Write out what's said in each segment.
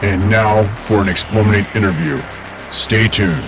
And now for an eXplorminate interview. Stay tuned.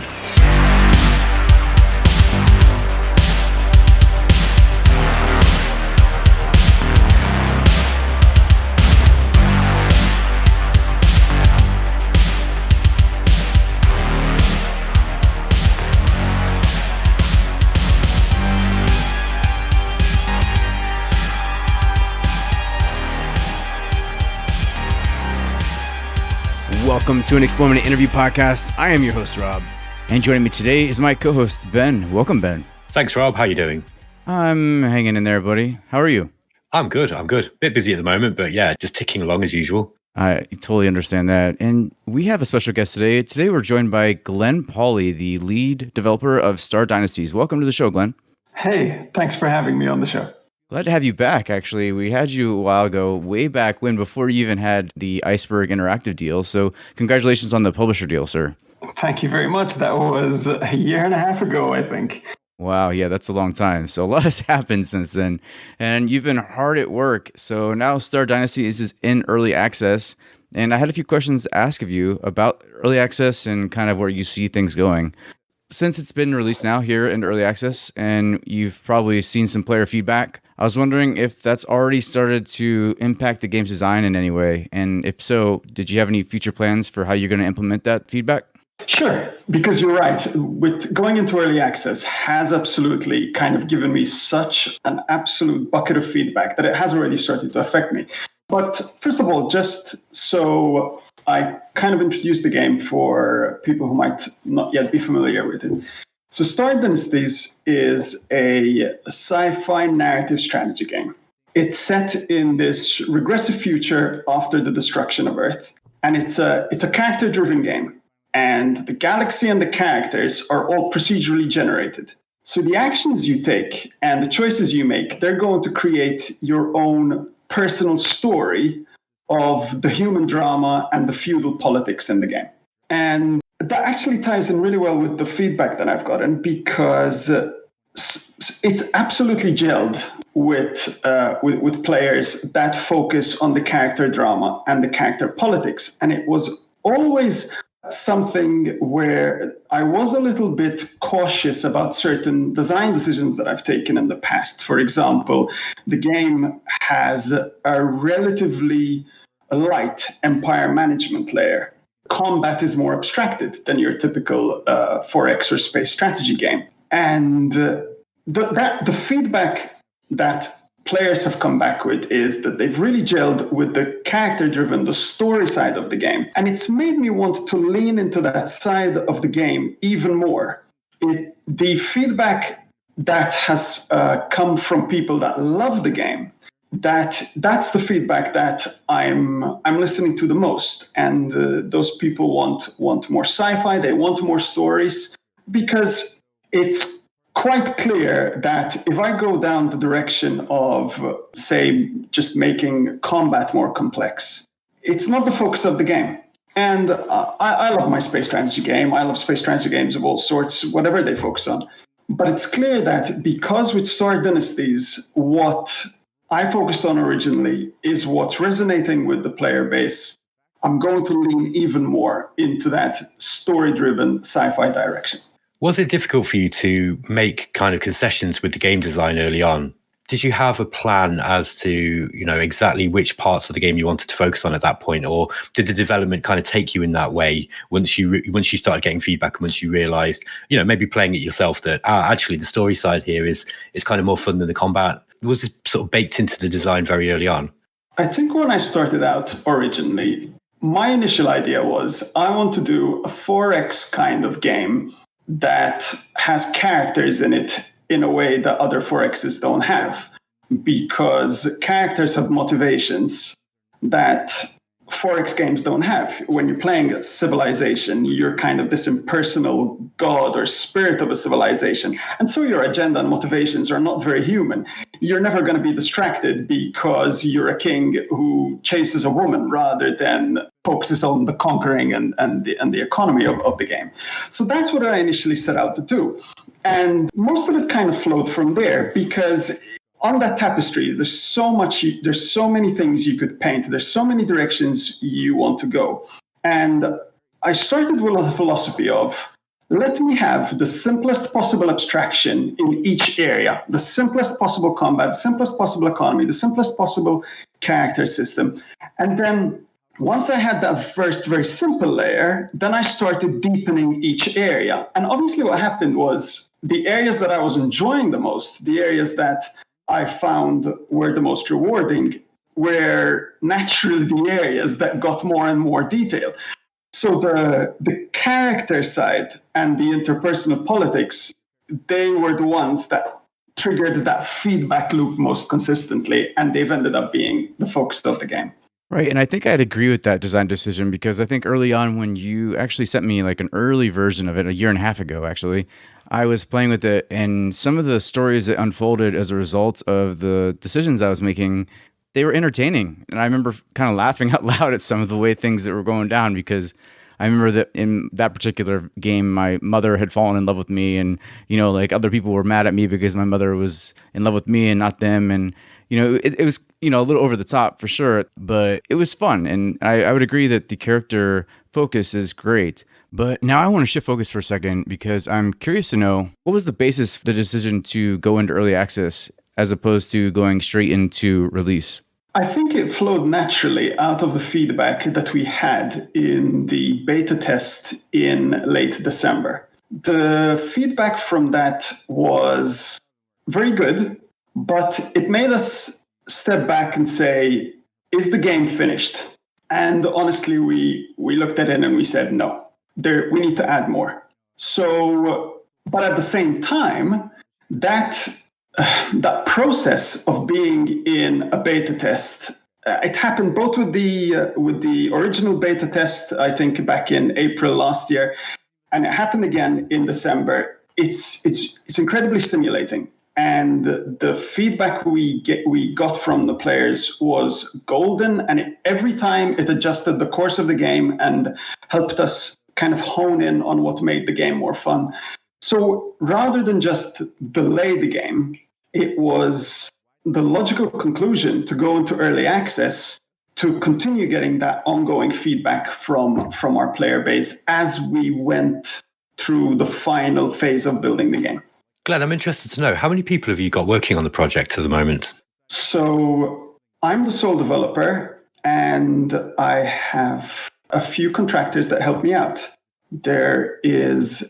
Welcome to an eXplorminate interview podcast. I am your host, Rob. And joining me today is my co-host, Ben. Welcome, Ben. Thanks, Rob. How are you doing? I'm hanging in there, buddy. How are you? I'm good. Bit busy at the moment, but yeah, just ticking along as usual. I totally understand that. And we have a special guest today. Today we're joined by Glen Pawley, the lead developer of Star Dynasties. Welcome to the show, Glen. Hey, thanks for having me on the show. Glad to have you back, actually. We had you a while ago, way back when, before you even had the Iceberg Interactive deal. So congratulations on the publisher deal, sir. Thank you very much. That was a year and a half ago, I think. Wow, yeah, that's a long time. So a lot has happened since then. And you've been hard at work. So now Star Dynasties is in early access. And I had a few questions to ask of you about early access and kind of where you see things going. Since it's been released now here in early access, and you've probably seen some player feedback, I was wondering if that's already started to impact the game's design in any way. And if so, did you have any future plans for how you're going to implement that feedback? Sure, because you're right. With going into early access has absolutely kind of given me such an absolute bucket of feedback that it has already started to affect me. But first of all, just so I kind of introduce the game for people who might not yet be familiar with it. So Star Dynasties is a sci-fi narrative strategy game. It's set in this regressive future after the destruction of Earth. And it's a character-driven game. And the galaxy and the characters are all procedurally generated. So the actions you take and the choices you make, they're going to create your own personal story of the human drama and the feudal politics in the game. And that actually ties in really well with the feedback that I've gotten, because it's absolutely gelled with players that focus on the character drama and the character politics. And it was always something where I was a little bit cautious about certain design decisions that I've taken in the past. For example, the game has a relatively light empire management layer. Combat is more abstracted than your typical 4X or space strategy game. And the feedback that players have come back with is that they've really gelled with the character-driven, the story side of the game. And it's made me want to lean into that side of the game even more. The feedback that has come from people that love the game, that's the feedback that I'm listening to the most. And those people want more sci-fi, they want more stories, because it's quite clear that if I go down the direction of, say, just making combat more complex, it's not the focus of the game. And I love my space strategy game. I love space strategy games of all sorts, whatever they focus on. But it's clear that because with Star Dynasties, what I focused on originally is what's resonating with the player base, I'm going to lean even more into that story-driven sci-fi direction. Was it difficult for you to make kind of concessions with the game design early on? Did you have a plan as to, exactly which parts of the game you wanted to focus on at that point, or did the development kind of take you in that way once you started getting feedback and once you realized, maybe playing it yourself, that actually the story side here is kind of more fun than the combat? Was it sort of baked into the design very early on? I think when I started out originally, my initial idea was I want to do a 4X kind of game that has characters in it in a way that other 4Xs don't have, because characters have motivations that 4X games don't have. When you're playing a civilization, you're kind of this impersonal god or spirit of a civilization. And so your agenda and motivations are not very human. You're never going to be distracted because you're a king who chases a woman rather than focuses on the conquering and the economy of the game. So that's what I initially set out to do. And most of it kind of flowed from there, because on that tapestry, there's so many things you could paint. There's so many directions you want to go. And I started with a philosophy of, let me have the simplest possible abstraction in each area, the simplest possible combat, the simplest possible economy, the simplest possible character system. And then once I had that first very simple layer, then I started deepening each area. And obviously what happened was the areas that I was enjoying the most, the areas that I found were the most rewarding, were naturally the areas that got more and more detail. So the character side and the interpersonal politics, they were the ones that triggered that feedback loop most consistently, and they've ended up being the focus of the game. Right. And I think I'd agree with that design decision because I think early on when you actually sent me like an early version of it, a year and a half ago, actually, I was playing with it, and some of the stories that unfolded as a result of the decisions I was making, they were entertaining. And I remember kind of laughing out loud at some of the way things that were going down, because I remember that in that particular game, my mother had fallen in love with me, and, you know, like other people were mad at me because my mother was in love with me and not them. And, you know, it was, you know, a little over the top for sure, but it was fun. And I would agree that the character focus is great. But now I want to shift focus for a second, because I'm curious to know, what was the basis for the decision to go into early access as opposed to going straight into release? I think it flowed naturally out of the feedback that we had in the beta test in late December. The feedback from that was very good, but it made us step back and say, is the game finished? And honestly, we looked at it and we said, no, we need to add more. So, but at the same time, that process of being in a beta test, it happened both with the original beta test, I think back in April last year, and it happened again in December. It's incredibly stimulating, and the feedback we got from the players was golden, and every time it adjusted the course of the game and helped us kind of hone in on what made the game more fun. So rather than just delay the game, it was the logical conclusion to go into early access to continue getting that ongoing feedback from our player base as we went through the final phase of building the game. Glenn, I'm interested to know, how many people have you got working on the project at the moment? So I'm the sole developer, and I have a few contractors that help me out. There's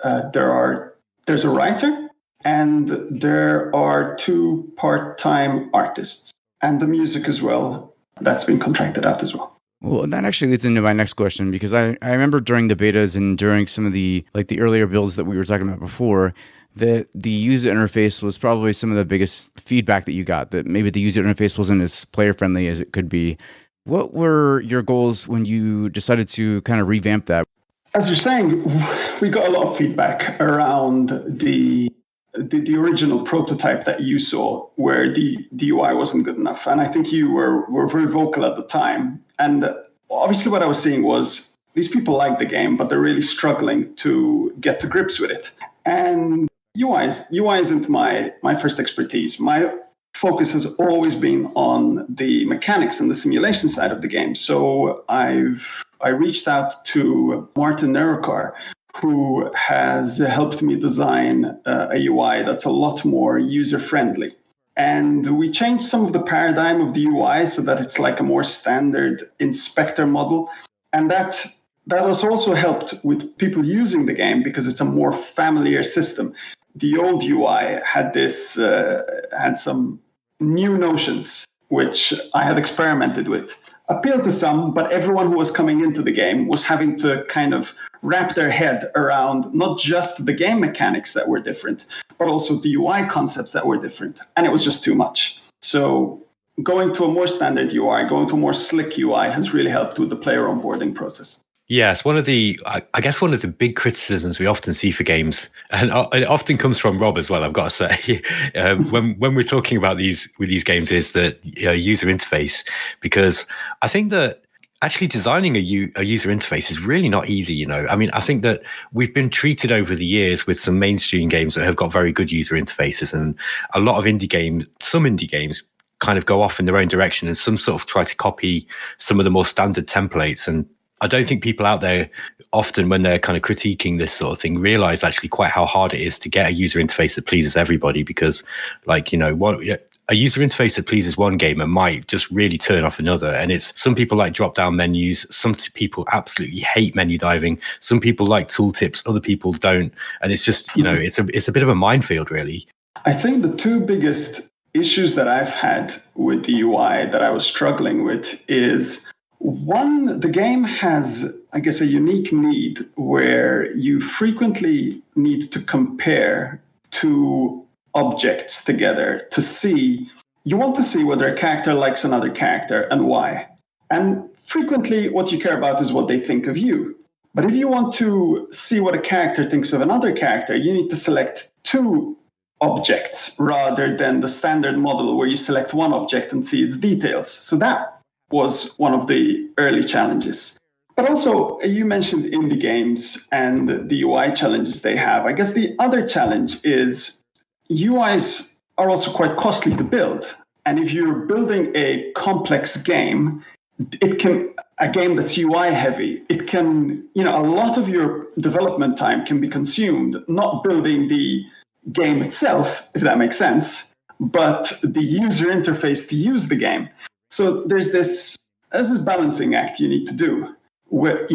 a writer, and there are 2 part-time artists, and the music as well. That's been contracted out as well. Well, that actually leads into my next question, because I remember during the betas and during some of the earlier builds that we were talking about before, that the user interface was probably some of the biggest feedback that you got, that maybe the user interface wasn't as player-friendly as it could be. What were your goals when you decided to kind of revamp that? As you're saying, we got a lot of feedback around the original prototype that you saw, where the UI wasn't good enough. And I think you were very vocal at the time. And obviously what I was seeing was these people like the game, but they're really struggling to get to grips with it. And UI isn't my first expertise. My focus has always been on the mechanics and the simulation side of the game. So I reached out to Martin Nerokar, who has helped me design a UI that's a lot more user-friendly. And we changed some of the paradigm of the UI so that it's like a more standard inspector model. And that has also helped with people using the game because it's a more familiar system. The old UI had some new notions, which I had experimented with. Appealed to some, but everyone who was coming into the game was having to kind of wrap their head around not just the game mechanics that were different, but also the UI concepts that were different. And it was just too much. So going to a more standard UI, going to a more slick UI has really helped with the player onboarding process. Yes, one of the big criticisms we often see for games, and it often comes from Rob as well, I've got to say, when we're talking about these games, is that user interface, because I think that actually designing a user interface is really not easy. I mean, I think that we've been treated over the years with some mainstream games that have got very good user interfaces, and a lot of some indie games kind of go off in their own direction, and some sort of try to copy some of the more standard templates. And I don't think people out there often, when they're kind of critiquing this sort of thing, realize actually quite how hard it is to get a user interface that pleases everybody, because a user interface that pleases one gamer might just really turn off another. And it's some people like drop down menus, some people absolutely hate menu diving, some people like tooltips, other people don't. And it's just, it's a bit of a minefield, really. I think the two biggest issues that I've had with the UI that I was struggling with is, one, the game has, I guess, a unique need where you frequently need to compare two objects together to see, you want to see whether a character likes another character and why. And frequently what you care about is what they think of you. But if you want to see what a character thinks of another character, you need to select two objects rather than the standard model where you select one object and see its details. So that was one of the early challenges. But also, you mentioned indie games and the UI challenges they have. I guess the other challenge is UIs are also quite costly to build. And if you're building a complex game, a game that's UI heavy, it can, a lot of your development time can be consumed not building the game itself, if that makes sense, but the user interface to use the game. So there's this balancing act you need to do where,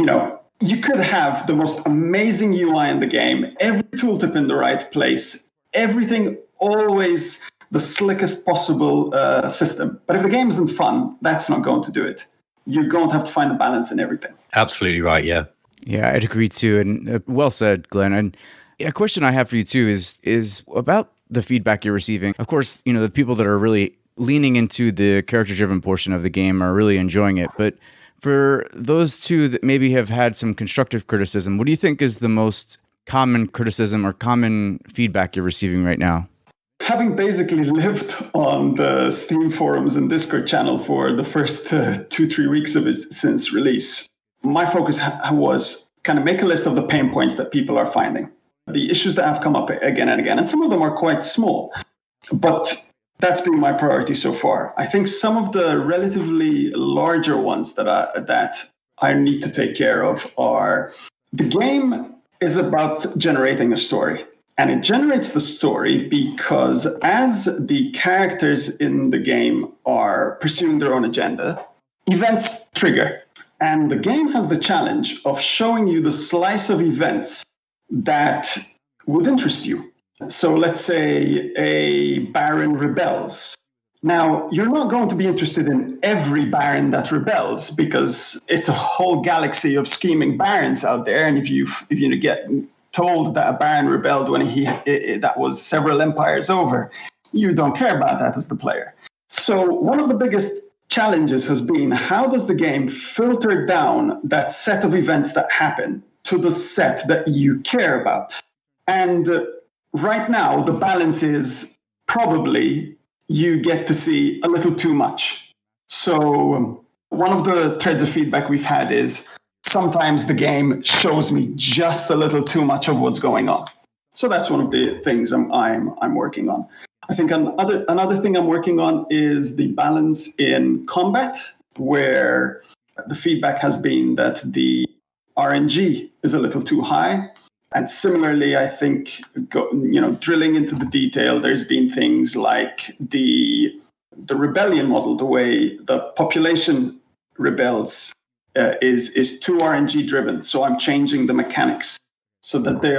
you could have the most amazing UI in the game, every tooltip in the right place, everything always the slickest possible system. But if the game isn't fun, that's not going to do it. You're going to have to find a balance in everything. Absolutely right, yeah. Yeah, I'd agree too. And well said, Glenn. And a question I have for you too is about the feedback you're receiving. Of course, the people that are really leaning into the character-driven portion of the game are really enjoying it. But for those two that maybe have had some constructive criticism, what do you think is the most common criticism or common feedback you're receiving right now? Having basically lived on the Steam forums and Discord channel for the first 2-3 weeks of it since release, my focus was kind of make a list of the pain points that people are finding, the issues that have come up again and again, and some of them are quite small, but that's been my priority so far. I think some of the relatively larger ones that I need to take care of are, the game is about generating a story. And it generates the story because as the characters in the game are pursuing their own agenda, events trigger. And the game has the challenge of showing you the slice of events that would interest you. So let's say a baron rebels. Now, you're not going to be interested in every baron that rebels because it's a whole galaxy of scheming barons out there. And if you get told that a baron rebelled when that was several empires over, you don't care about that as the player. So one of the biggest challenges has been, how does the game filter down that set of events that happen to the set that you care about? And right now, the balance is probably you get to see a little too much. So one of the threads of feedback we've had is, sometimes the game shows me just a little too much of what's going on. So that's one of the things I'm working on. I think another thing I'm working on is the balance in combat, where the feedback has been that the RNG is a little too high. And similarly, I think, drilling into the detail, there's been things like the rebellion model, the way the population rebels is too RNG driven. So I'm changing the mechanics so that they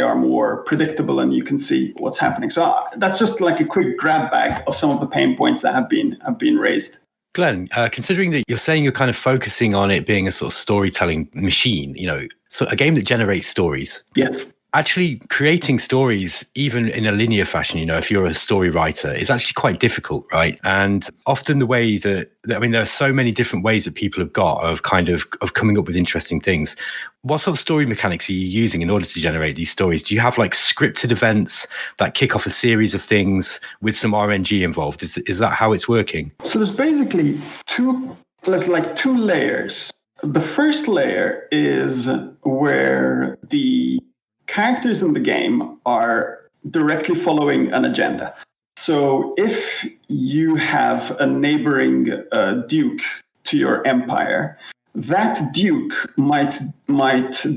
are more predictable and you can see what's happening. So that's just like a quick grab bag of some of the pain points that have been raised. Glenn, considering that you're saying you're kind of focusing on it being a sort of storytelling machine, so a game that generates stories. Yes. Actually creating stories, even in a linear fashion, if you're a story writer, is actually quite difficult, right? And often the way there are so many different ways that people have got of coming up with interesting things. What sort of story mechanics are you using in order to generate these stories? Do you have like scripted events that kick off a series of things with some RNG involved? Is that how it's working? So there's basically two layers. The first layer is where the characters in the game are directly following an agenda. So if you have a neighboring duke to your empire, that duke might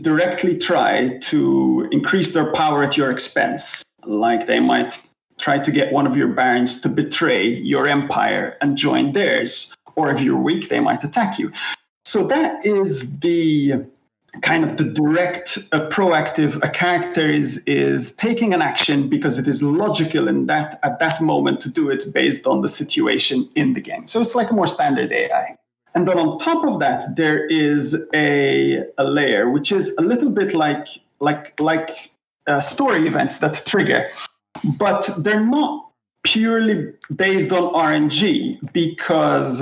directly try to increase their power at your expense. Like they might try to get one of your barons to betray your empire and join theirs. Or if you're weak, they might attack you. So that is the kind of the direct, proactive. A character is taking an action because it is logical in that at that moment to do it based on the situation in the game. So it's like a more standard AI. And then on top of that, there is a layer which is a little bit like story events that trigger, but they're not purely based on RNG, because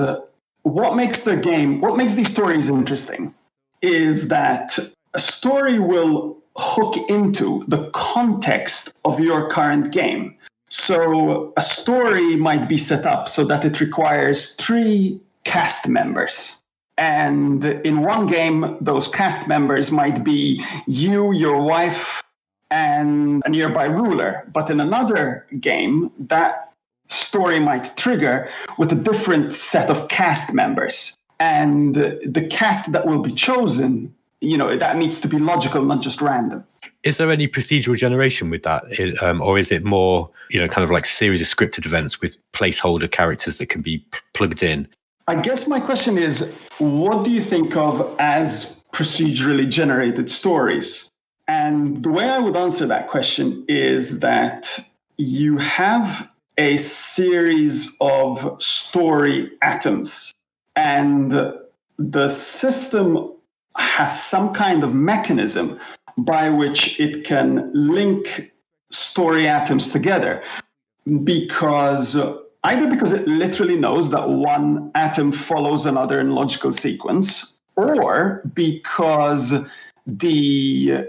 what makes these stories interesting is that a story will hook into the context of your current game. So a story might be set up so that it requires 3 cast members. And in one game, those cast members might be you, your wife, and a nearby ruler. But in another game, that story might trigger with a different set of cast members. And the cast that will be chosen, that needs to be logical, not just random. Is there any procedural generation with that? Or is it more, kind of like series of scripted events with placeholder characters that can be plugged in? I guess my question is, what do you think of as procedurally generated stories? And the way I would answer that question is that you have a series of story atoms, and the system has some kind of mechanism by which it can link story atoms together, because it literally knows that one atom follows another in logical sequence, or because the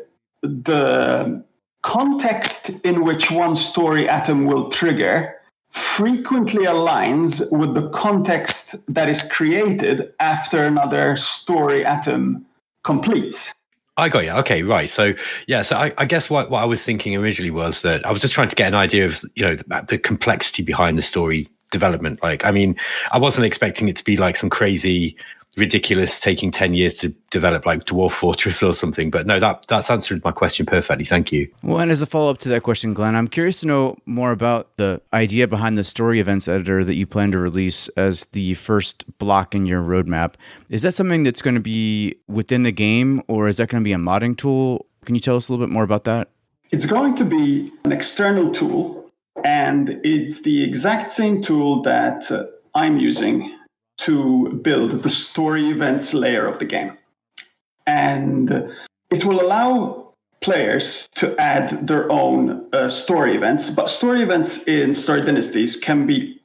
context in which one story atom will trigger frequently aligns with the context that is created after another story atom completes. I got you. Okay, right. So I guess what I was thinking originally was that I was just trying to get an idea of, the complexity behind the story development. Like, I mean, I wasn't expecting it to be like some crazy, ridiculous, taking 10 years to develop like Dwarf Fortress or something. But no, that's answered my question perfectly. Thank you. Well, and as a follow-up to that question, Glenn, I'm curious to know more about the idea behind the story events editor that you plan to release as the first block in your roadmap. Is that something that's going to be within the game, or is that going to be a modding tool? Can you tell us a little bit more about that? It's going to be an external tool, and it's the exact same tool that I'm using to build the story events layer of the game. And it will allow players to add their own story events, but story events in Star Dynasties can be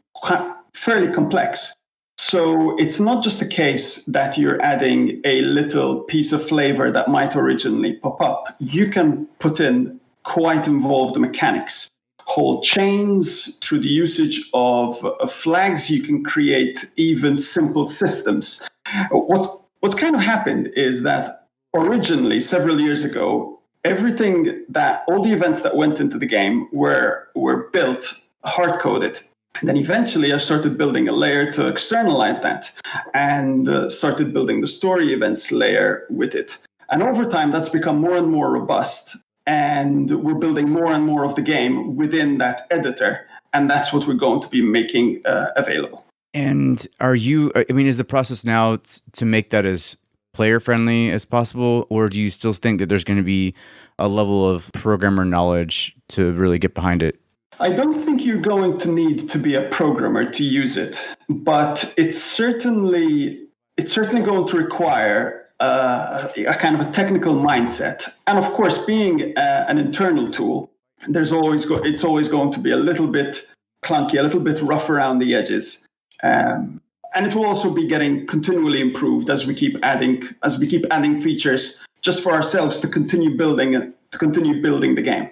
fairly complex. So it's not just a case that you're adding a little piece of flavor that might originally pop up. You can put in quite involved mechanics. Whole chains, through the usage of flags, you can create even simple systems. What's kind of happened is that originally, several years ago, all the events that went into the game were built hard-coded. And then eventually I started building a layer to externalize that, and started building the story events layer with it. And over time, that's become more and more robust. And we're building more and more of the game within that editor. And that's what we're going to be making available. And is the process now to make that as player friendly as possible? Or do you still think that there's going to be a level of programmer knowledge to really get behind it? I don't think you're going to need to be a programmer to use it, but it's certainly going to require a kind of a technical mindset. And of course, being an internal tool, it's always going to be a little bit clunky, a little bit rough around the edges. And it will also be getting continually improved as we keep adding features just for ourselves to continue building the game.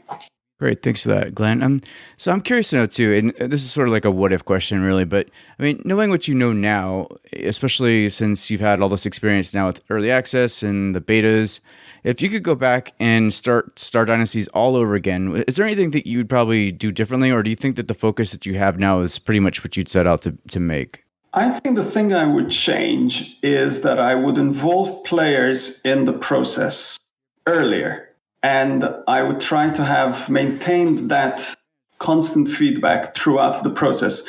Great. Thanks for that, Glenn. So I'm curious to know too, and this is sort of like a what if question really, but I mean, knowing what you know now, especially since you've had all this experience now with early access and the betas, if you could go back and start Star Dynasties all over again, is there anything that you'd probably do differently, or do you think that the focus that you have now is pretty much what you'd set out to make? I think the thing I would change is that I would involve players in the process earlier. And I would try to have maintained that constant feedback throughout the process,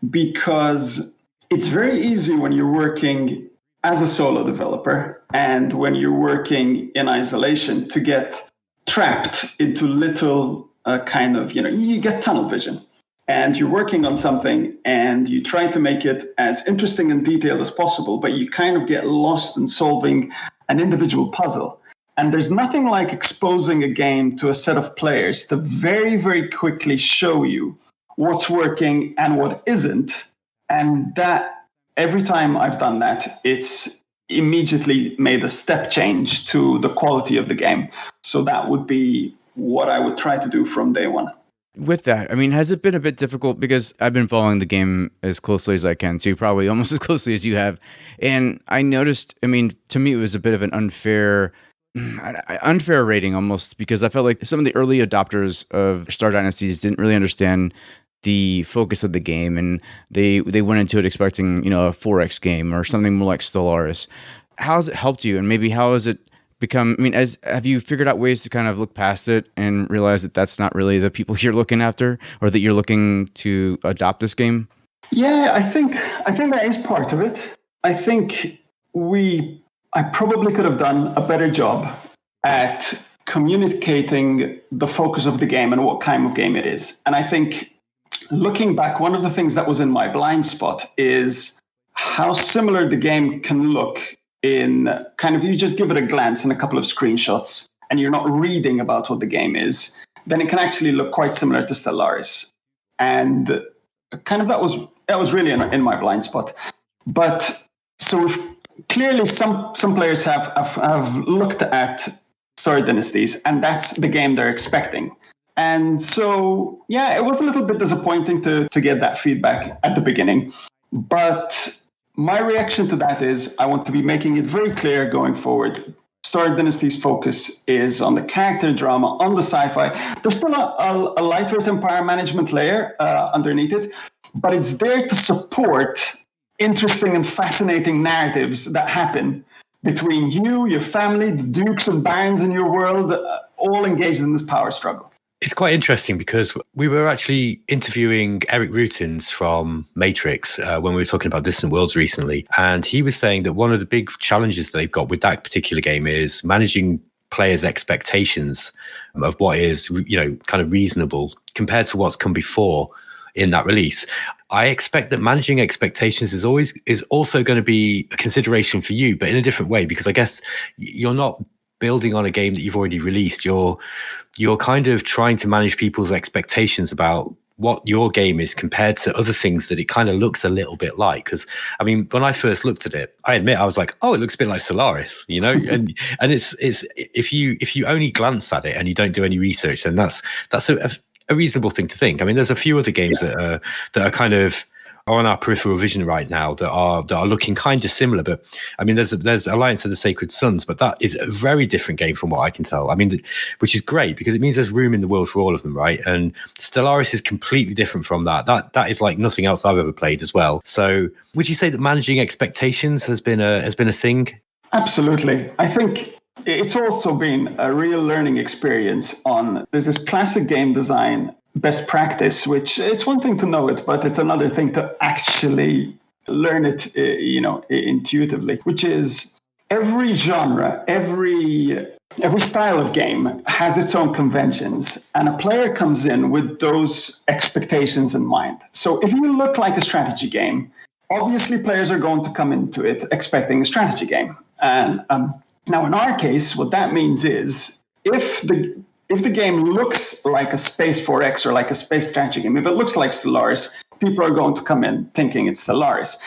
because it's very easy when you're working as a solo developer and when you're working in isolation to get trapped into little you get tunnel vision. And you're working on something and you try to make it as interesting and detailed as possible, but you kind of get lost in solving an individual puzzle. And there's nothing like exposing a game to a set of players to very, very quickly show you what's working and what isn't. And that, every time I've done that, it's immediately made a step change to the quality of the game. So that would be what I would try to do from day one. With that, I mean, has it been a bit difficult? Because I've been following the game as closely as I can, too, probably almost as closely as you have. And I noticed, I mean, to me, it was a bit of an unfair rating almost, because I felt like some of the early adopters of Star Dynasties didn't really understand the focus of the game, and they went into it expecting, a 4X game or something more like Stellaris. How has it helped you, and maybe how has it become? I mean, have you figured out ways to kind of look past it and realize that that's not really the people you're looking after, or that you're looking to adopt this game? Yeah, I think that is part of it. I think I probably could have done a better job at communicating the focus of the game and what kind of game it is. And I think, looking back, one of the things that was in my blind spot is how similar the game can look in kind of, you just give it a glance and a couple of screenshots and you're not reading about what the game is, then it can actually look quite similar to Stellaris. And kind of that was really in my blind spot. But so clearly some players have looked at Star Dynasties, and that's the game they're expecting. And so, yeah, it was a little bit disappointing to get that feedback at the beginning. But my reaction to that is I want to be making it very clear going forward. Star Dynasty's focus is on the character drama, on the sci-fi. There's still a lightweight empire management layer underneath it, but it's there to support interesting and fascinating narratives that happen between you, your family, the dukes and barons in your world, all engaged in this power struggle. It's quite interesting because we were actually interviewing Eric Rutins from Matrix when we were talking about Distant Worlds recently. And he was saying that one of the big challenges they've got with that particular game is managing players' expectations of what is, kind of reasonable compared to what's come before in that release. I expect that managing expectations is also going to be a consideration for you, but in a different way, because I guess you're not building on a game that you've already released. You're kind of trying to manage people's expectations about what your game is compared to other things that it kind of looks a little bit like. Because I mean, when I first looked at it, I admit I was like, oh, it looks a bit like Stellaris, and it's if you only glance at it and you don't do any research, then that's a reasonable thing to think. I mean, there's a few other games that are kind of are on our peripheral vision right now that are looking kind of similar. But I mean, there's Alliance of the Sacred Sons, but that is a very different game from what I can tell. I mean, which is great because it means there's room in the world for all of them, right? And Stellaris is completely different from that. That is like nothing else I've ever played as well. So would you say that managing expectations has been a thing? Absolutely. I think it's also been a real learning experience there's this classic game design best practice, which it's one thing to know it, but it's another thing to actually learn it, intuitively, which is every genre, every style of game has its own conventions, and a player comes in with those expectations in mind. So if you look like a strategy game, obviously players are going to come into it expecting a strategy game. And now in our case, what that means is if the game looks like a Space 4X or like a space strategy game, if it looks like Stellaris, people are going to come in thinking it's Stellaris.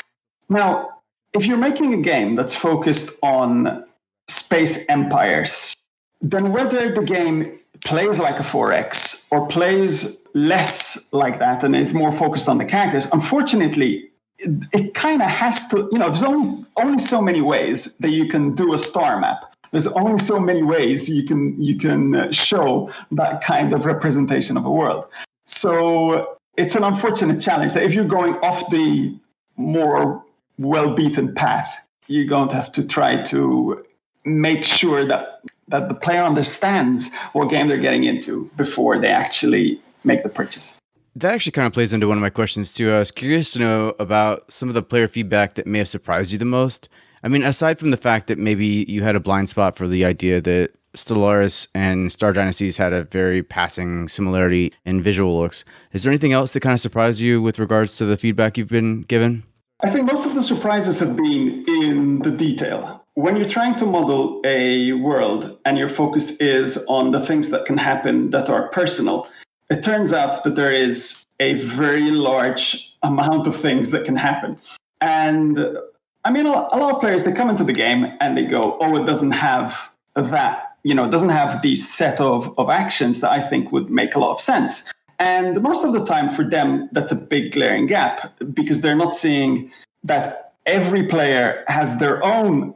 Now, if you're making a game that's focused on space empires, then whether the game plays like a 4X or plays less like that and is more focused on the characters, unfortunately, it kind of has to, there's only so many ways that you can do a star map. There's only so many ways you can show that kind of representation of a world. So it's an unfortunate challenge that if you're going off the more well-beaten path. You're going to have to try to make sure that the player understands what game they're getting into before they actually make the purchase. That actually kind of plays into one of my questions too. I was curious to know about some of the player feedback that may have surprised you the most. I mean, aside from the fact that maybe you had a blind spot for the idea that Stellaris and Star Dynasties had a very passing similarity in visual looks, is there anything else that kind of surprised you with regards to the feedback you've been given? I think most of the surprises have been in the detail. When you're trying to model a world and your focus is on the things that can happen that are personal, it turns out that there is a very large amount of things that can happen. And I mean, a lot of players, they come into the game and they go, oh, it doesn't have that, it doesn't have the set of actions that I think would make a lot of sense. And most of the time for them, that's a big glaring gap because they're not seeing that every player has their own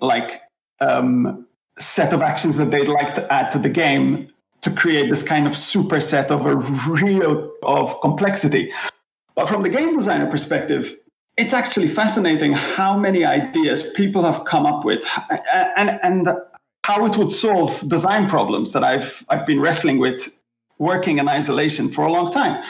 set of actions that they'd like to add to the game to create this kind of superset of a real of complexity. But from the game designer perspective, it's actually fascinating how many ideas people have come up with and how it would solve design problems that I've been wrestling with working in isolation for a long time.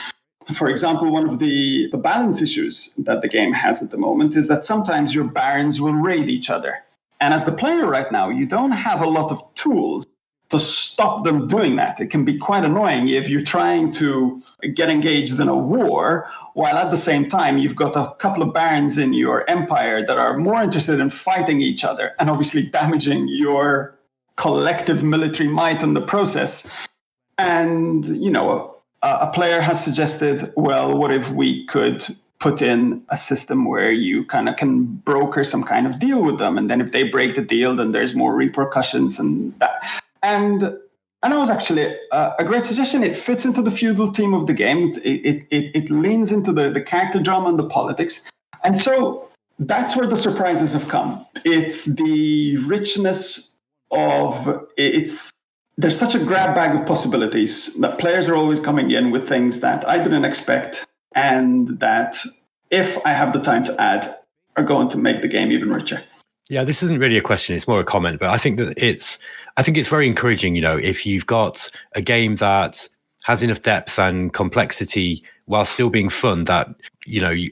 For example, one of the balance issues that the game has at the moment is that sometimes your barons will raid each other. And as the player right now, you don't have a lot of tools to stop them doing that. It can be quite annoying if you're trying to get engaged in a war, while at the same time you've got a couple of barons in your empire that are more interested in fighting each other and obviously damaging your collective military might in the process. And, a player has suggested, well, what if we could put in a system where you kind of can broker some kind of deal with them, and then if they break the deal, then there's more repercussions and that. And that was actually a great suggestion. It fits into the feudal theme of the game. It leans into the character drama and the politics. And so that's where the surprises have come. It's the richness of there's such a grab bag of possibilities that players are always coming in with things that I didn't expect and that, if I have the time to add, are going to make the game even richer. Yeah, this isn't really a question, it's more a comment, but I think it's very encouraging, if you've got a game that has enough depth and complexity while still being fun, that,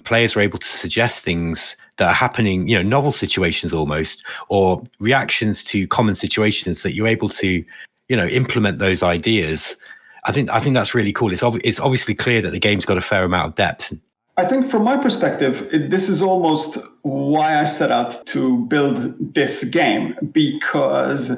players are able to suggest things that are happening, novel situations almost, or reactions to common situations that you're able to, implement those ideas. I think that's really cool. It's obviously clear that the game's got a fair amount of depth. I think from my perspective, this is almost why I set out to build this game, because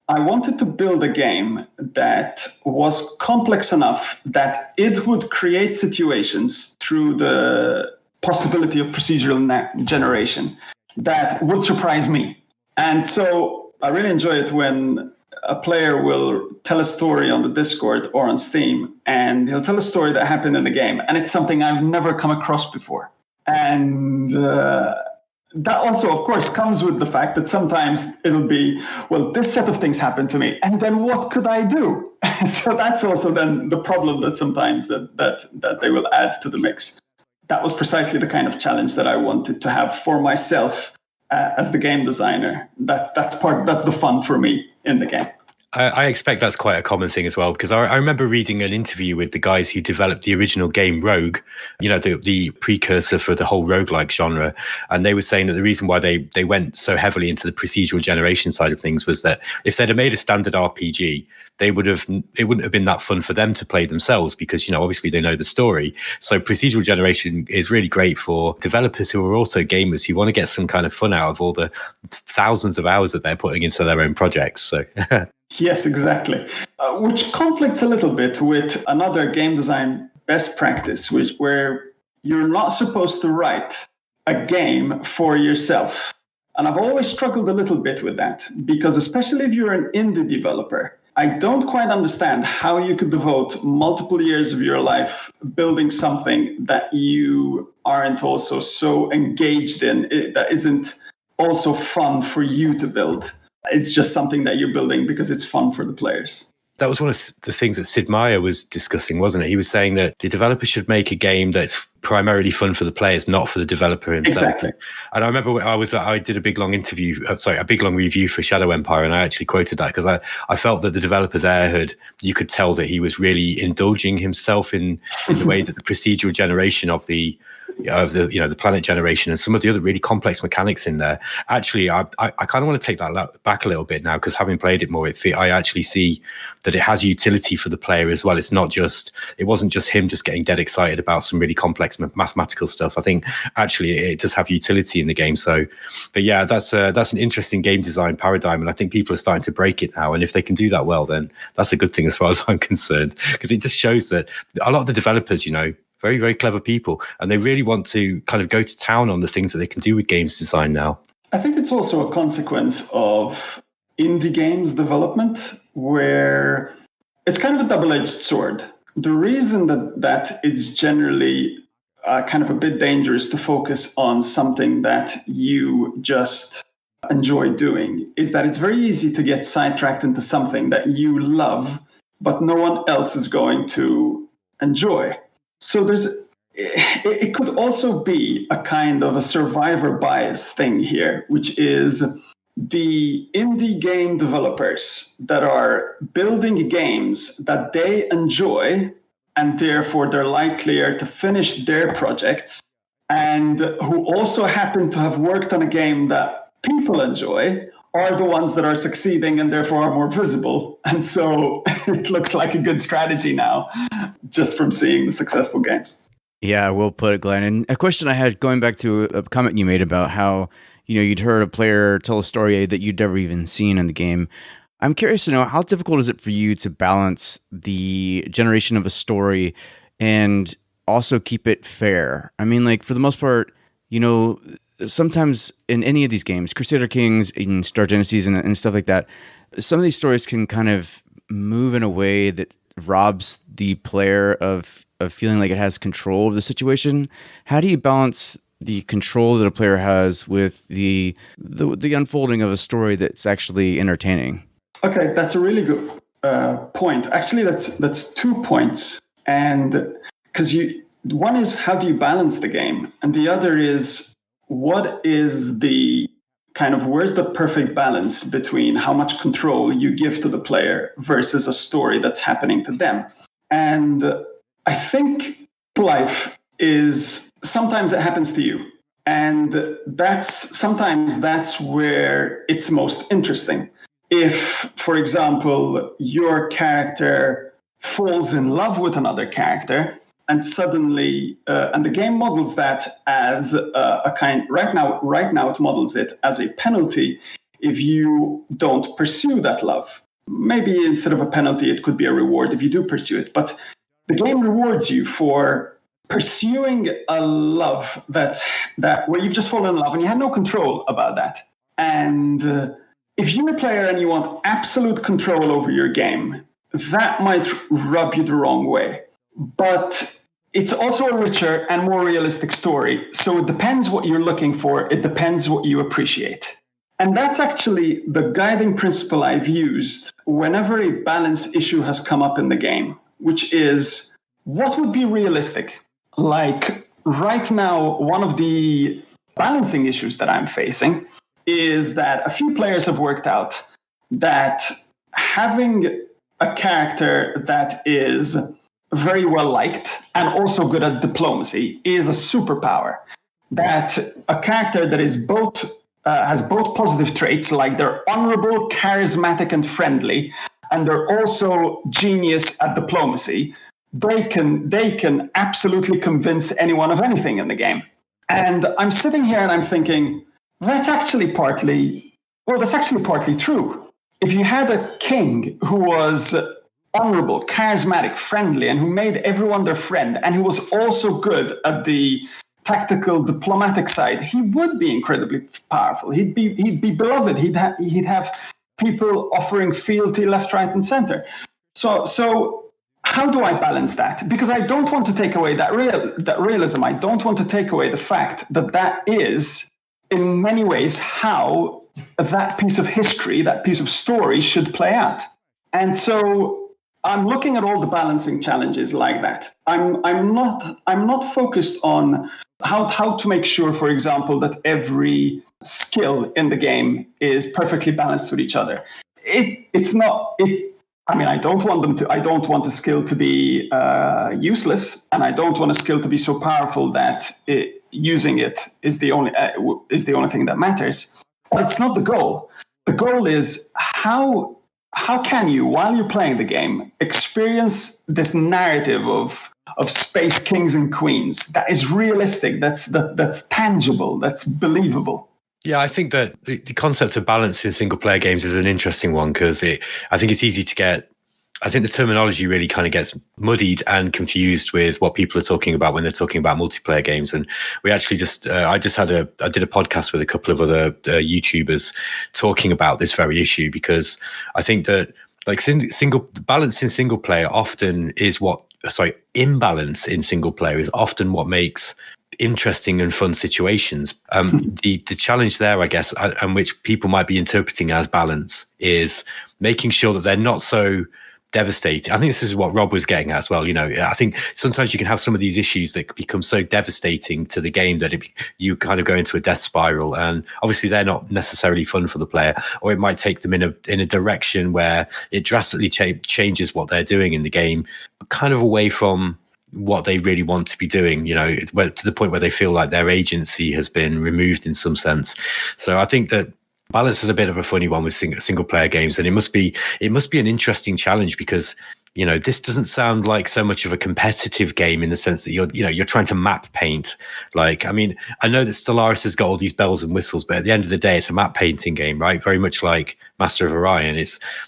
I wanted to build a game that was complex enough that it would create situations through the possibility of procedural generation that would surprise me. And so I really enjoy it when a player will tell a story on the Discord or on Steam, and he'll tell a story that happened in the game, and it's something I've never come across before. And that also, of course, comes with the fact that sometimes it'll be, well, this set of things happened to me, and then what could I do? So that's also then the problem that sometimes that they will add to the mix. That was precisely the kind of challenge that I wanted to have for myself as the game designer. That's the fun for me in the game. I expect that's quite a common thing as well, because I remember reading an interview with the guys who developed the original game Rogue, the precursor for the whole roguelike genre. And they were saying that the reason why they went so heavily into the procedural generation side of things was that if they'd have made a standard RPG, it wouldn't have been that fun for them to play themselves, because, obviously they know the story. So procedural generation is really great for developers who are also gamers who want to get some kind of fun out of all the thousands of hours that they're putting into their own projects. So Yes, exactly. Which conflicts a little bit with another game design best practice, where you're not supposed to write a game for yourself. And I've always struggled a little bit with that, because especially if you're an indie developer, I don't quite understand how you could devote multiple years of your life building something that you aren't also so engaged in, that isn't also fun for you to build. It's just something that you're building because it's fun for the players. That was one of the things that Sid Meier was discussing, wasn't it? He was saying that the developer should make a game that's primarily fun for the players, not for the developer himself. Exactly. And I remember I did a big long review for Shadow Empire, and I actually quoted that because I felt that the developer there you could tell that he was really indulging himself in the way that the procedural generation of the planet generation and some of the other really complex mechanics in there. Actually, I kind of want to take that back a little bit now, because having played it more, I actually see that it has utility for the player as well. It wasn't just him just getting dead excited about some really complex mathematical stuff. I think actually it does have utility in the game. So, but yeah, that's an interesting game design paradigm, and I think people are starting to break it now. And if they can do that well, then that's a good thing as far as I'm concerned, because it just shows that a lot of the developers, very, very clever people, and they really want to kind of go to town on the things that they can do with games design now. I think it's also a consequence of indie games development, where it's kind of a double-edged sword. The reason that it's generally kind of a bit dangerous to focus on something that you just enjoy doing is that it's very easy to get sidetracked into something that you love, but no one else is going to enjoy. So it could also be a kind of a survivor bias thing here, which is the indie game developers that are building games that they enjoy, and therefore they're likelier to finish their projects, and who also happen to have worked on a game that people enjoy, are the ones that are succeeding and therefore are more visible. And so it looks like a good strategy now, just from seeing the successful games. Yeah, well put, Glenn. And a question I had, going back to a comment you made about how, you'd heard a player tell a story that you'd never even seen in the game. I'm curious to know, how difficult is it for you to balance the generation of a story and also keep it fair? I mean, like, for the most part, sometimes in any of these games, Crusader Kings, in Star Dynasties and stuff like that, some of these stories can kind of move in a way that robs the player of feeling like it has control of the situation. How do you balance the control that a player has with the unfolding of a story that's actually entertaining? Okay, that's a really good point. Actually, that's 2 points, and because one is, how do you balance the game, and the other is, what is the kind of, where's the perfect balance between how much control you give to the player versus a story that's happening to them. And I think life is, sometimes it happens to you, and sometimes that's where it's most interesting. If, for example, your character falls in love with another character, and suddenly, and the game models that as a kind, right now it models it as a penalty if you don't pursue that love. Maybe instead of a penalty, it could be a reward if you do pursue it. But the game rewards you for pursuing a love that where you've just fallen in love and you had no control about that. And if you're a player and you want absolute control over your game, that might rub you the wrong way. But it's also a richer and more realistic story. So it depends what you're looking for. It depends what you appreciate. And that's actually the guiding principle I've used whenever a balance issue has come up in the game, which is, what would be realistic? Like right now, one of the balancing issues that I'm facing is that a few players have worked out that having a character that is very well liked and also good at diplomacy is a superpower. That a character that is both has both positive traits, like they're honorable, charismatic, and friendly, and they're also genius at diplomacy, they can absolutely convince anyone of anything in the game. And I'm sitting here and I'm thinking, that's actually partly true. If you had a king who was honorable, charismatic, friendly, and who made everyone their friend, and who was also good at the tactical, diplomatic side, he would be incredibly powerful. He'd be beloved. He'd have people offering fealty left, right, and center. So how do I balance that? Because I don't want to take away that realism. I don't want to take away the fact that is, in many ways, how that piece of history, that piece of story should play out. And so I'm looking at all the balancing challenges like that. I'm not focused on how to make sure, for example, that every skill in the game is perfectly balanced with each other. It's not. I mean, I don't want a skill to be useless, and I don't want a skill to be so powerful that using it is the only thing that matters. But it's not the goal. The goal is how can you, while you're playing the game, experience this narrative of space kings and queens that is realistic, that's tangible, that's believable. Yeah, I think that the concept of balance in single player games is an interesting one because I think it's easy to get. I think the terminology really kind of gets muddied and confused with what people are talking about when they're talking about multiplayer games. And we actually I did a podcast with a couple of other YouTubers talking about this very issue, because I think that like balance in single player often is imbalance in single player is often what makes interesting and fun situations. The challenge there, I guess, and which people might be interpreting as balance, is making sure that they're not so devastating. I think this is what Rob was getting at as well. You know, I think sometimes you can have some of these issues that become so devastating to the game that you kind of go into a death spiral, and obviously they're not necessarily fun for the player, or it might take them in a direction where it drastically changes what they're doing in the game, kind of away from what they really want to be doing, you know, to the point where they feel like their agency has been removed in some sense. So I think that balance is a bit of a funny one with single player games, and it must be an interesting challenge, because, you know, this doesn't sound like so much of a competitive game in the sense that you're trying to map paint. Like, I mean, I know that Stellaris has got all these bells and whistles, but at the end of the day, it's a map painting game, right? Very much like Master of Orion.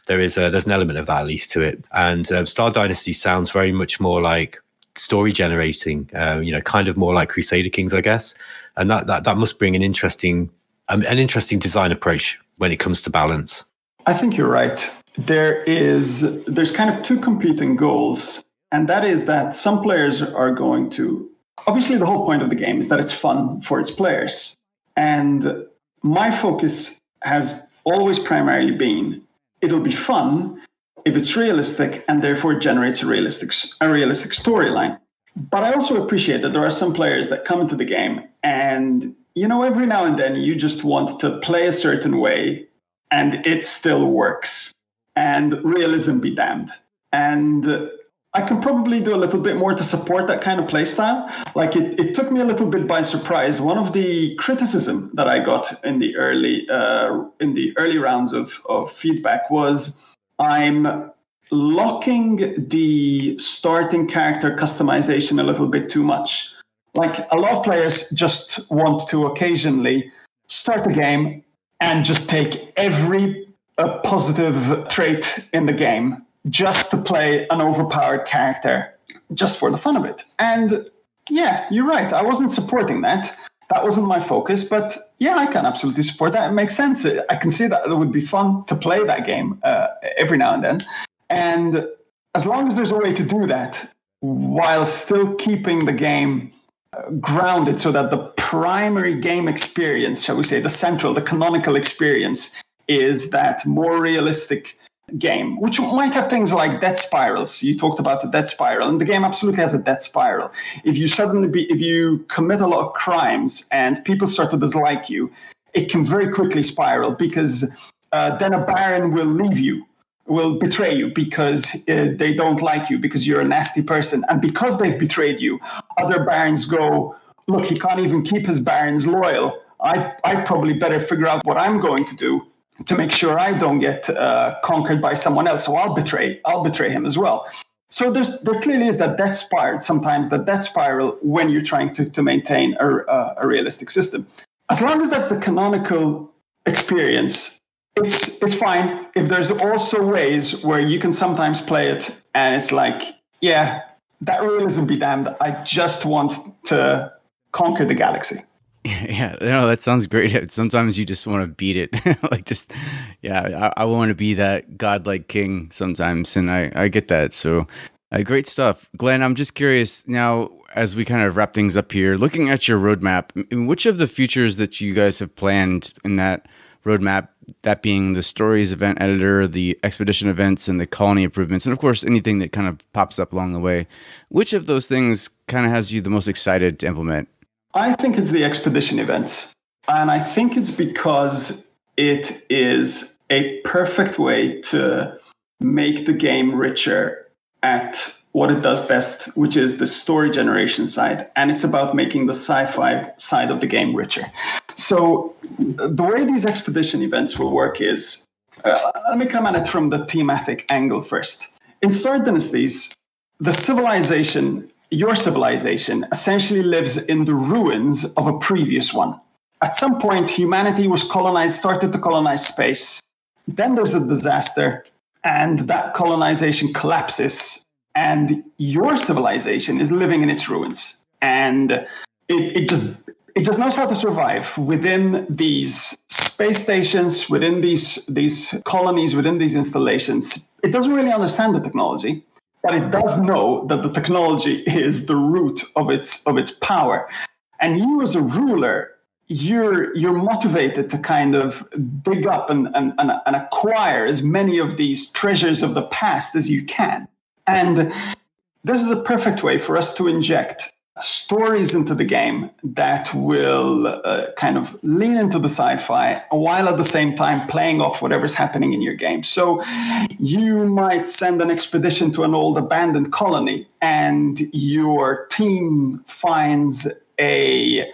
There's an element of that at least to it. And Star Dynasty sounds very much more like story generating, kind of more like Crusader Kings, I guess. And that must bring an interesting design approach when it comes to balance. I think you're right. There's kind of two competing goals, and that is that some players are going to, obviously the whole point of the game is that it's fun for its players. And my focus has always primarily been, it'll be fun if it's realistic and therefore generates a realistic storyline. But I also appreciate that there are some players that come into the game and, you know, every now and then you just want to play a certain way and it still works. And realism be damned. And I can probably do a little bit more to support that kind of play style. Like it took me a little bit by surprise. One of the criticism that I got in the early rounds of feedback was I'm locking the starting character customization a little bit too much. Like a lot of players just want to occasionally start the game and just take every positive trait in the game just to play an overpowered character just for the fun of it. And yeah, you're right. I wasn't supporting that. That wasn't my focus, but yeah, I can absolutely support that. It makes sense. I can see that it would be fun to play that game every now and then. And as long as there's a way to do that while still keeping the game grounded so that the primary game experience, shall we say, the canonical experience is that more realistic game, which might have things like death spirals. You talked about the death spiral, and the game absolutely has a death spiral. If you commit a lot of crimes and people start to dislike you, it can very quickly spiral, because then a baron will betray you because they don't like you, because you're a nasty person. And because they've betrayed you, other barons go, look, he can't even keep his barons loyal. I probably better figure out what I'm going to do to make sure I don't get conquered by someone else. So I'll betray him as well. So there clearly is that death spiral, sometimes that death spiral when you're trying to maintain a realistic system. As long as that's the canonical experience, it's fine. If there's also ways where you can sometimes play it and it's like, yeah, that realism be damned, I just want to conquer the galaxy. Yeah, no, that sounds great. Sometimes you just want to beat it. I want to be that godlike king sometimes, and I get that. So great stuff. Glenn, I'm just curious now, as we kind of wrap things up here, looking at your roadmap, which of the features that you guys have planned in that roadmap that being the stories event editor, the expedition events, and the colony improvements, and of course, anything that kind of pops up along the way. Which of those things kind of has you the most excited to implement? I think it's the expedition events. And I think it's because it is a perfect way to make the game richer at what it does best, which is the story generation side. And it's about making the sci-fi side of the game richer. So the way these expedition events will work is, let me come at it from the thematic angle first. In Star Dynasties, the civilization, your civilization, essentially lives in the ruins of a previous one. At some point, humanity was started to colonize space. Then there's a disaster, and that colonization collapses, and your civilization is living in its ruins. And it just knows how to survive within these space stations, within these colonies, within these installations. It doesn't really understand the technology, but it does know that the technology is the root of its power. And you as a ruler, you're motivated to kind of dig up and acquire as many of these treasures of the past as you can. And this is a perfect way for us to inject stories into the game that will kind of lean into the sci-fi while at the same time playing off whatever's happening in your game. So you might send an expedition to an old abandoned colony, and your team finds a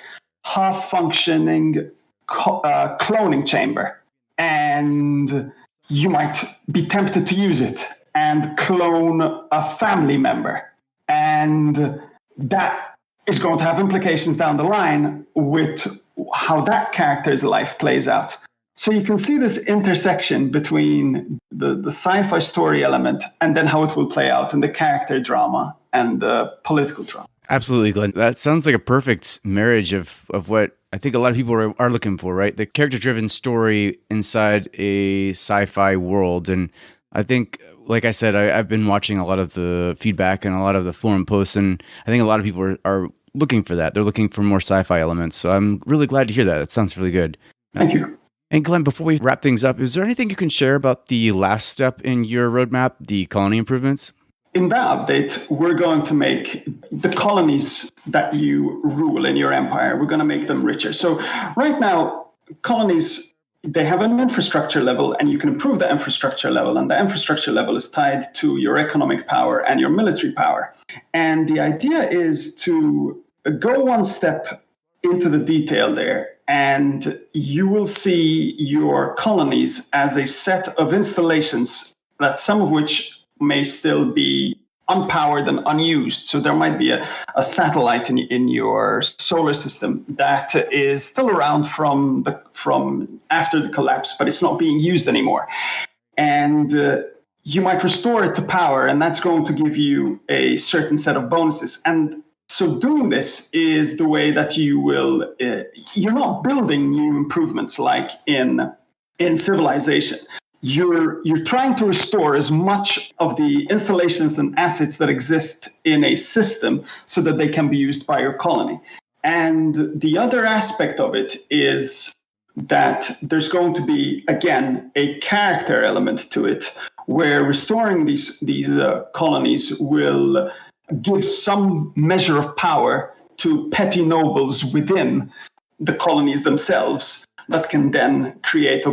half-functioning cloning chamber, and you might be tempted to use it and clone a family member, and that is going to have implications down the line with how that character's life plays out. So you can see this intersection between the sci-fi story element and then how it will play out in the character drama and the political drama. Absolutely, Glenn. That sounds like a perfect marriage of what I think a lot of people are looking for, right? The character-driven story inside a sci-fi world. And I think, like I said, I've been watching a lot of the feedback and a lot of the forum posts, and I think a lot of people are looking for that. They're looking for more sci-fi elements. So I'm really glad to hear that. It sounds really good. Thank you. And Glenn, before we wrap things up, is there anything you can share about the last step in your roadmap, the colony improvements? In that update, we're going to make the colonies that you rule in your empire, we're going to make them richer. So right now, colonies, they have an infrastructure level, and you can improve the infrastructure level. And the infrastructure level is tied to your economic power and your military power. And the idea is to go one step into the detail there, and you will see your colonies as a set of installations that some of which may still be unpowered and unused. So there might be a satellite in your solar system that is still around from after the collapse, but it's not being used anymore. And you might restore it to power, and that's going to give you a certain set of bonuses. And so doing this is the way that you will, you're not building new improvements like in Civilization. You're trying to restore as much of the installations and assets that exist in a system so that they can be used by your colony. And the other aspect of it is that there's going to be, again, a character element to it, where restoring these colonies will give some measure of power to petty nobles within the colonies themselves that can then create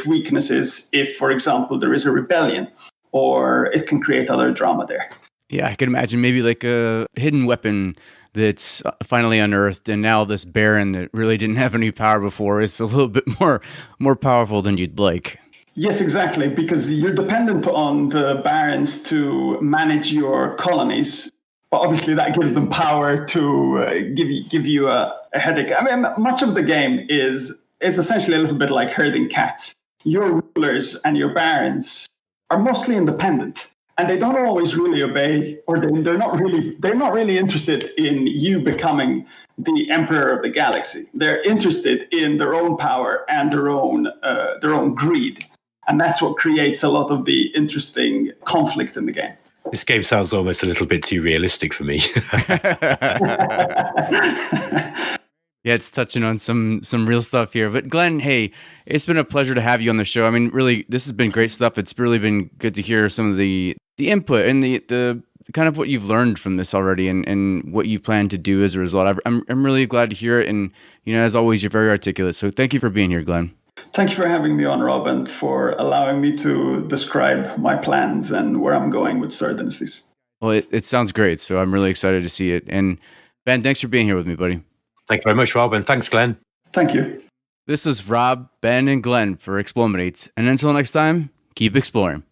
weaknesses if, for example, there is a rebellion, or it can create other drama there. Yeah, I can imagine maybe like a hidden weapon that's finally unearthed, and now this baron that really didn't have any power before is a little bit more powerful than you'd like. Yes, exactly, because you're dependent on the barons to manage your colonies. But obviously that gives them power to give you a headache. I mean, much of the game is essentially a little bit like herding cats. Your rulers and your barons are mostly independent, and they don't always really obey, or they're not really interested in you becoming the emperor of the galaxy. They're interested in their own power and their own greed, and that's what creates a lot of the interesting conflict in the game. This game sounds almost a little bit too realistic for me. Yeah, it's touching on some real stuff here. But Glenn, hey, it's been a pleasure to have you on the show. I mean, really, this has been great stuff. It's really been good to hear some of the input and the kind of what you've learned from this already, and what you plan to do as a result. I'm really glad to hear it. And as always, you're very articulate. So thank you for being here, Glenn. Thank you for having me on, Rob, and for allowing me to describe my plans and where I'm going with Star Dynasties. Well, it sounds great. So I'm really excited to see it. And Ben, thanks for being here with me, buddy. Thank you very much, Rob, and thanks, Glenn. Thank you. This is Rob, Ben, and Glenn for eXplorminate. And until next time, keep exploring.